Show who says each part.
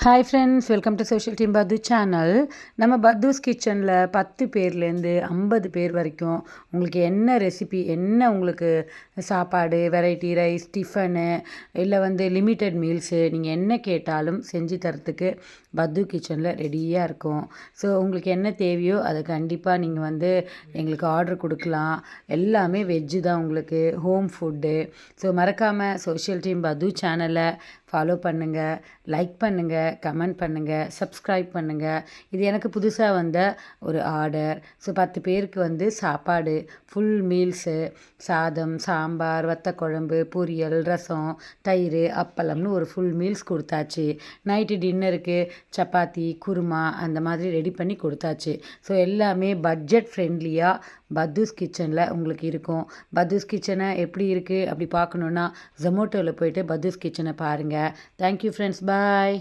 Speaker 1: Hi friends, welcome to social team பத்து channel. நம்ம பத்தூஸ் கிச்சனில் 10 பேர்லேருந்து 50 பேர் வரைக்கும் உங்களுக்கு என்ன ரெசிபி, என்ன உங்களுக்கு சாப்பாடு, வெரைட்டி ரைஸ், டிஃபனு, இல்லை லிமிட்டட் மீல்ஸு, நீங்கள் என்ன கேட்டாலும் செஞ்சு தரத்துக்கு பத்து கிச்சனில் ரெடியாக இருக்கும். ஸோ உங்களுக்கு என்ன தேவையோ அதை கண்டிப்பாக நீங்கள் எங்களுக்கு ஆர்டர் கொடுக்கலாம். எல்லாமே வெஜ்ஜு தான், உங்களுக்கு ஹோம் ஃபுட்டு. ஸோ மறக்காமல் சோஷியல் டீம் பத்து சேனலை ஃபாலோ பண்ணுங்கள், லைக் பண்ணுங்கள், கமெண்ட் பண்ணுங்கள், சப்ஸ்கிரைப் பண்ணுங்கள். இது எனக்கு புதுசாக வந்த ஒரு ஆர்டர். ஸோ 10 பேருக்கு சாப்பாடு, ஃபுல் மீல்ஸு, சாதம், சாம்பார், வத்தக்குழம்பு, பொரியல், ரசம், தயிர், அப்பளம்னு ஒரு ஃபுல் மீல்ஸ் கொடுத்தாச்சு. நைட்டு டின்னருக்கு சப்பாத்தி, குருமா அந்த மாதிரி ரெடி பண்ணி கொடுத்தாச்சு. ஸோ எல்லாமே பட்ஜெட் ஃப்ரெண்ட்லியாக பத்தூஸ் கிச்சனில் உங்களுக்கு இருக்கும். பத்தூஸ் கிச்சனை எப்படி இருக்குது அப்படி பார்க்கணுன்னா ஜொமேட்டோவில் போய்ட்டு பத்தூஸ் கிச்சனை பாருங்கள். தேங்க்யூ ஃப்ரெண்ட்ஸ், பாய்.